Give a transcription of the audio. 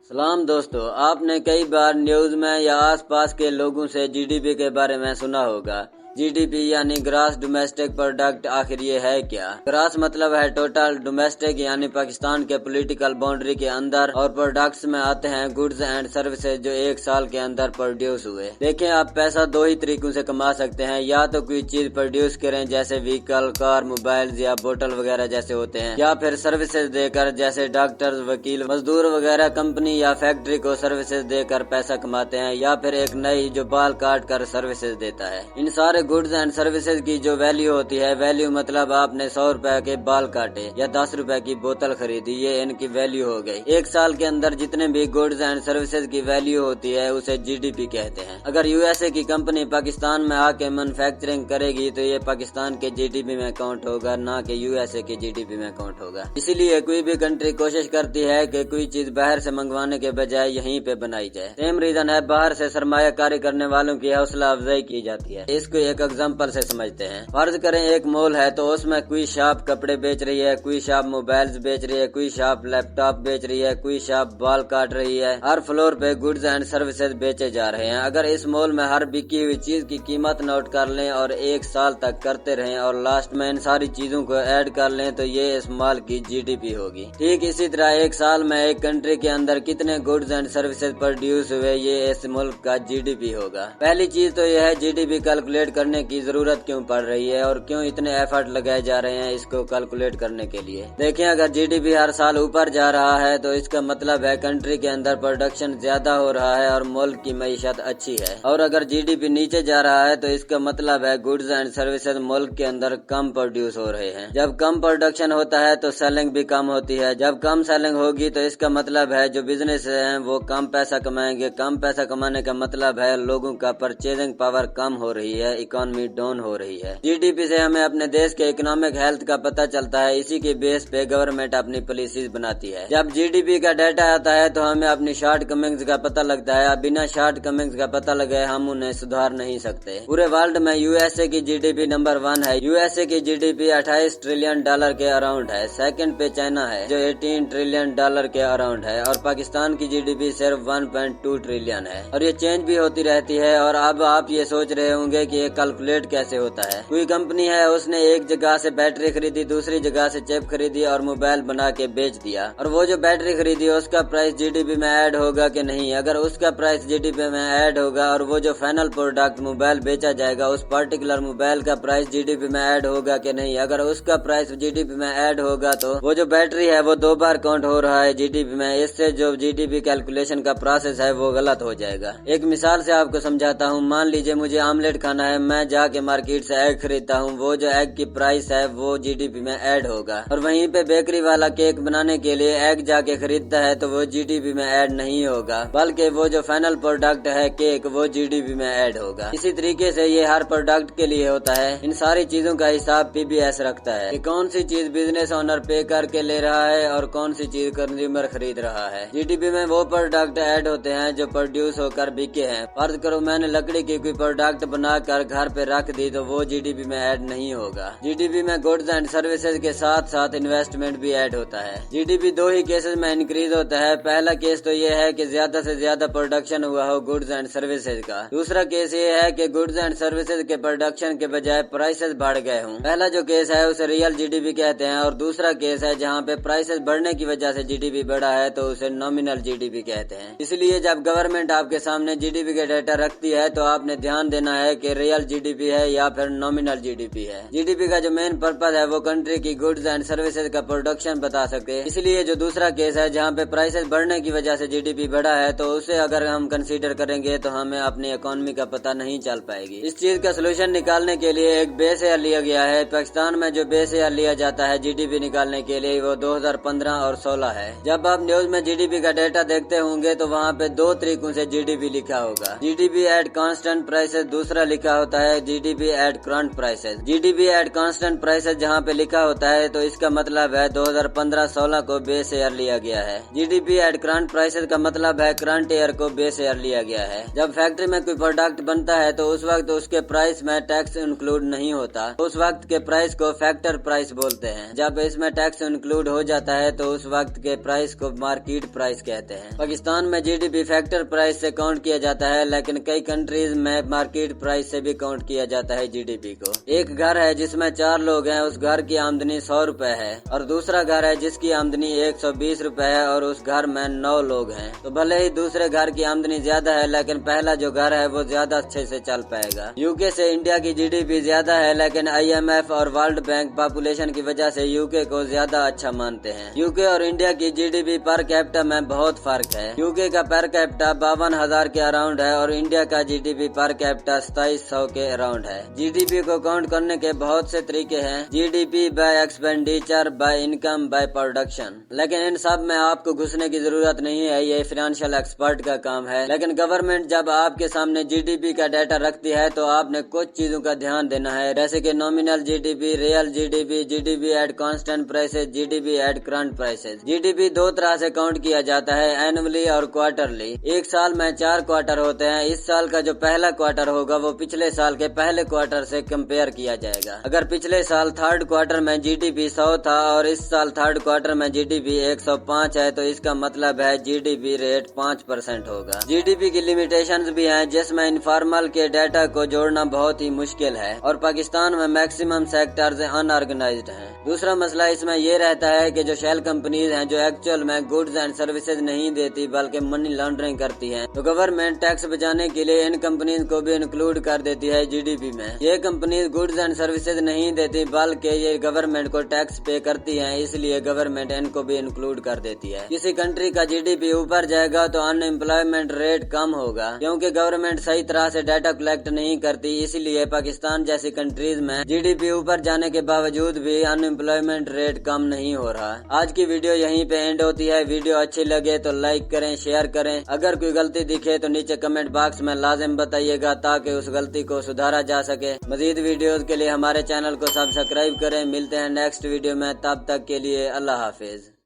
सलाम दोस्तों, आपने कई बार न्यूज में या आसपास के लोगों से जीडीपी के बारे में सुना होगा। जीडीपी यानी ग्रास डोमेस्टिक प्रोडक्ट, आखिर ये है क्या? ग्रास मतलब है टोटल, डोमेस्टिक यानी पाकिस्तान के पॉलिटिकल बाउंड्री के अंदर, और प्रोडक्ट्स में आते हैं गुड्स एंड सर्विसेज जो एक साल के अंदर प्रोड्यूस हुए। देखें, आप पैसा दो ही तरीकों से कमा सकते हैं, या तो कोई चीज प्रोड्यूस करें जैसे व्हीकल, कार, मोबाइल या बोतल वगैरह जैसे होते हैं, या फिर सर्विसेज देकर जैसे डॉक्टर, वकील, मजदूर वगैरह कंपनी या फैक्ट्री को सर्विसेज देकर पैसा कमाते हैं, या फिर एक नई जो बाल काट कर सर्विसेज देता है। इन सारे गुड्स एंड सर्विसेज की जो वैल्यू होती है, वैल्यू मतलब आपने 100 रुपए के बाल काटे या 10 रुपए की बोतल खरीदी, ये इनकी वैल्यू हो गई। एक साल के अंदर जितने भी गुड्स एंड सर्विसेज की वैल्यू होती है उसे जीडीपी कहते हैं। अगर यूएसए की कंपनी पाकिस्तान में आके मैन्युफैक्चरिंग करेगी तो ये पाकिस्तान के जीडीपी में काउंट होगा, ना कि यूएसए के जीडीपी में काउंट होगा। इसीलिए कोई भी कंट्री कोशिश करती है कि कोई चीज बाहर से मंगवाने के बजाय यहीं पे बनाई जाए। सेम रीजन है, बाहर से सरमायाकारी करने वालों की हौसला अफजाई की जाती है। इसको एक एग्जांपल से समझते हैं। फर्ज करें एक मॉल है, तो उसमें कोई शॉप कपड़े बेच रही है, कोई शॉप मोबाइल्स बेच रही है, कोई शॉप लैपटॉप बेच रही है, कोई शॉप बाल काट रही है। हर फ्लोर पे गुड्स एंड सर्विसेज बेचे जा रहे हैं। अगर इस मॉल में हर बिकी हुई चीज की कीमत नोट कर लें और एक साल तक करते रहें और लास्ट में इन सारी चीजों को ऐड कर लें तो ये इस मॉल की जीडीपी होगी। ठीक इसी तरह एक साल में एक कंट्री के अंदर कितने गुड्स एंड सर्विसेज प्रोड्यूस हुए, ये इस मुल्क का जीडीपी होगा। पहली चीज तो यह है जीडीपी कैलकुलेट करने की जरूरत क्यों पड़ रही है और क्यों इतने एफर्ट लगाए जा रहे हैं इसको कैलकुलेट करने के लिए। देखें, अगर जीडीपी हर साल ऊपर जा रहा है तो इसका मतलब है कंट्री के अंदर प्रोडक्शन ज्यादा हो रहा है और मुल्क की मईशत अच्छी है। और अगर जीडीपी नीचे जा रहा है तो इसका मतलब है गुड्स एंड सर्विसेज मुल्क के अंदर कम प्रोड्यूस हो रहे हैं। जब कम प्रोडक्शन होता है तो सेलिंग भी कम होती है। जब कम सेलिंग होगी तो इसका मतलब है जो बिजनेस है वो कम पैसा कमाएंगे। कम पैसा कमाने का मतलब है लोगों का परचेजिंग पावर कम हो रही है, इकोनॉमी डाउन हो रही है। जीडीपी से हमें अपने देश के इकोनॉमिक हेल्थ का पता चलता है। इसी के बेस पे गवर्नमेंट अपनी पॉलिसीज बनाती है। जब जीडीपी का डाटा आता है तो हमें अपनी शॉर्ट कमिंग्स का पता लगता है। बिना शॉर्ट कमिंग्स का पता लगे हम उन्हें सुधार नहीं सकते। पूरे वर्ल्ड में यूएसए की जीडीपी नंबर 1 है। यूएसए की जीडीपी 28 ट्रिलियन डॉलर के अराउंड है। सेकंड पे चाइना है जो 18 ट्रिलियन डॉलर के अराउंड है, और पाकिस्तान की जीडीपी सिर्फ 1.2 ट्रिलियन है। और ये चेंज भी होती रहती है। और अब आप ये सोच रहे होंगे कि ये कैलकुलेट कैसे होता है। कोई कंपनी है, उसने एक जगह से बैटरी खरीदी, दूसरी जगह से चिप खरीदी और मोबाइल बना के बेच दिया, और वो जो बैटरी खरीदी उसका प्राइस जीडीपी में ऐड होगा कि नहीं? अगर उसका प्राइस जीडीपी में ऐड होगा और वो जो फाइनल प्रोडक्ट मोबाइल बेचा जाएगा उस पर्टिकुलर मोबाइल का प्राइस जीडीपी में ऐड होगा कि नहीं? अगर उसका प्राइस जीडीपी में ऐड होगा तो वो जो बैटरी है वो 2 बार काउंट हो रहा है जीडीपी में। इससे जो जीडीपी कैलकुलेशन का प्रोसेस है वो गलत हो जाएगा। एक मिसाल से आपको समझाता हूँ। मान लीजिए मुझे आमलेट खाना है, मैं जाके मार्केट से एग खरीदता हूँ। वो जो एग की प्राइस है वो जीडीपी में ऐड होगा। और वहीं पे बेकरी वाला केक बनाने के लिए एग जाके खरीदता है तो वो जीडीपी में ऐड नहीं होगा, बल्कि वो जो फाइनल प्रोडक्ट है केक वो जीडीपी में ऐड होगा। इसी तरीके से ये हर प्रोडक्ट के लिए होता है। इन सारी चीजों का हिसाब पीबीएस रखता है कि कौन सी चीज बिजनेस ओनर पे करके ले रहा है और कौन सी चीज कंज्यूमर खरीद रहा है। जीडीपी में वो प्रोडक्ट ऐड होते हैं जो प्रोड्यूस होकर बिके हैं। फर्ज करो मैंने लकड़ी की कोई प्रोडक्ट बनाकर घर पे रख दी तो वो जीडीपी में ऐड नहीं होगा। जीडीपी में गुड्स एंड सर्विसेज के साथ साथ इन्वेस्टमेंट भी ऐड होता है। जीडीपी 2 ही केसेस में इंक्रीज होता है। पहला केस तो ये है कि ज्यादा से ज्यादा प्रोडक्शन हुआ हो गुड्स एंड सर्विसेज का। दूसरा केस ये है कि गुड्स एंड सर्विसेज के प्रोडक्शन के बजाय प्राइसेस बढ़ गए हों। पहला जो केस है उसे रियल जीडीपी कहते हैं, और दूसरा केस है जहाँ पे प्राइसेस बढ़ने की वजह से जीडीपी बढ़ा है तो उसे नॉमिनल जीडीपी कहते हैं। इसलिए जब गवर्नमेंट आपके सामने जीडीपी के डाटा रखती है तो आपने ध्यान देना है कि रियल जीडीपी है या फिर नॉमिनल जीडीपी है। जीडीपी का जो मेन पर्पज है वो कंट्री की गुड्स एंड सर्विसेज का प्रोडक्शन बता सके। इसलिए जो दूसरा केस है जहाँ पे प्राइसेस बढ़ने की वजह से जीडीपी बढ़ा है तो उसे अगर हम कंसीडर करेंगे तो हमें अपनी इकोनॉमी का पता नहीं चल पाएगी। इस चीज का सोल्यूशन निकालने के लिए एक बेस ईयर लिया गया है। पाकिस्तान में जो बेस ईयर लिया जाता है जीडीपी निकालने के लिए वो 2015 और 16 है। जब आप न्यूज में जीडीपी का डाटा देखते होंगे तो वहाँ पे 2 तरीकों से जीडीपी लिखा होगा। जीडीपी एट कांस्टेंट प्राइसेस दूसरा लिखा होता होता है GDP at current prices. GDP at constant prices जहाँ पे लिखा होता है तो इसका मतलब है 2015-16 को बेस ईयर लिया गया है। GDP एट करंट प्राइसेस का मतलब है करंट ईयर को बेस ईयर लिया गया है। जब फैक्ट्री में कोई प्रोडक्ट बनता है तो उस वक्त उसके प्राइस में टैक्स इंक्लूड नहीं होता, उस वक्त के प्राइस को फैक्टर प्राइस बोलते हैं। जब इसमें टैक्स इंक्लूड हो जाता है तो उस वक्त के प्राइस को मार्केट प्राइस कहते हैं। पाकिस्तान में GDP फैक्टर प्राइस से काउंट किया जाता है, लेकिन कई कंट्रीज में मार्केट प्राइस से भी काउंट किया जाता है GDP को। एक घर है जिसमें 4 लोग हैं, उस घर की आमदनी 100 रुपए है, और दूसरा घर है जिसकी आमदनी 120 रुपए है और उस घर में 9 लोग हैं। तो भले ही दूसरे घर की आमदनी ज्यादा है, लेकिन पहला जो घर है वो ज्यादा अच्छे से चल पाएगा। यूके से इंडिया की GDP ज्यादा है, लेकिन IMF और वर्ल्ड बैंक पॉपुलेशन की वजह से यूके को ज्यादा अच्छा मानते हैं। यूके और इंडिया की GDP पर कैपिटा में बहुत फर्क है। यूके का पर कैपिटा 52,000 के अराउंड है और इंडिया का GDP पर कैपिटा 2700 के अराउंड है। GDP को काउंट करने के बहुत से तरीके हैं, GDP by expenditure, by income, by production, लेकिन इन सब में आपको घुसने की जरूरत नहीं है, ये फाइनेंशियल एक्सपर्ट का काम है। लेकिन गवर्नमेंट जब आपके सामने GDP का डाटा रखती है तो आपने कुछ चीजों का ध्यान देना है, जैसे कि nominal GDP, real GDP, GDP at constant prices, GDP at current prices. GDP 2 तरह से काउंट किया जाता है, एनुअली और क्वार्टरली। एक साल में 4 क्वार्टर होते हैं। इस साल का जो पहला क्वार्टर होगा वो पिछले साल के पहले क्वार्टर से कंपेयर किया जाएगा। अगर पिछले साल थर्ड क्वार्टर में GDP 100 था और इस साल थर्ड क्वार्टर में GDP 105 है तो इसका मतलब है GDP रेट 5% होगा। GDP की लिमिटेशंस भी हैं, जिसमें इनफॉर्मल के डाटा को जोड़ना बहुत ही मुश्किल है और पाकिस्तान में मैक्सिमम सेक्टर्स अनऑर्गेनाइज्ड हैं। दूसरा मसला इसमें ये रहता है कि जो शेल कंपनीज हैं जो एक्चुअल में गुड्स एंड सर्विसेज नहीं देती बल्कि मनी लॉन्ड्रिंग करती हैं, तो गवर्नमेंट टैक्स बचाने के लिए इन कंपनीज को भी इंक्लूड कर देती है GDP में। ये कंपनीज गुड्स एंड सर्विसेज नहीं देती बल्कि ये गवर्नमेंट को टैक्स पे करती हैं, इसलिए गवर्नमेंट इनको भी इंक्लूड कर देती है। किसी कंट्री का GDP ऊपर जाएगा तो अनएम्प्लॉयमेंट रेट कम होगा, क्योंकि गवर्नमेंट सही तरह से डाटा कलेक्ट नहीं करती। इसलिए पाकिस्तान जैसी कंट्रीज में GDP ऊपर जाने के बावजूद भी अनएम्प्लॉयमेंट रेट कम नहीं हो रहा। आज की वीडियो यहीं पे एंड होती है। वीडियो अच्छी लगे तो लाइक करें, शेयर करें। अगर कोई गलती दिखे तो नीचे कमेंट बॉक्स में लाजिम बताइएगा ताकि उस गलती को सुधारा जा सके। मजीद वीडियोस के लिए हमारे चैनल को सब्सक्राइब करें। मिलते हैं नेक्स्ट वीडियो में, तब तक के लिए अल्लाह हाफिज।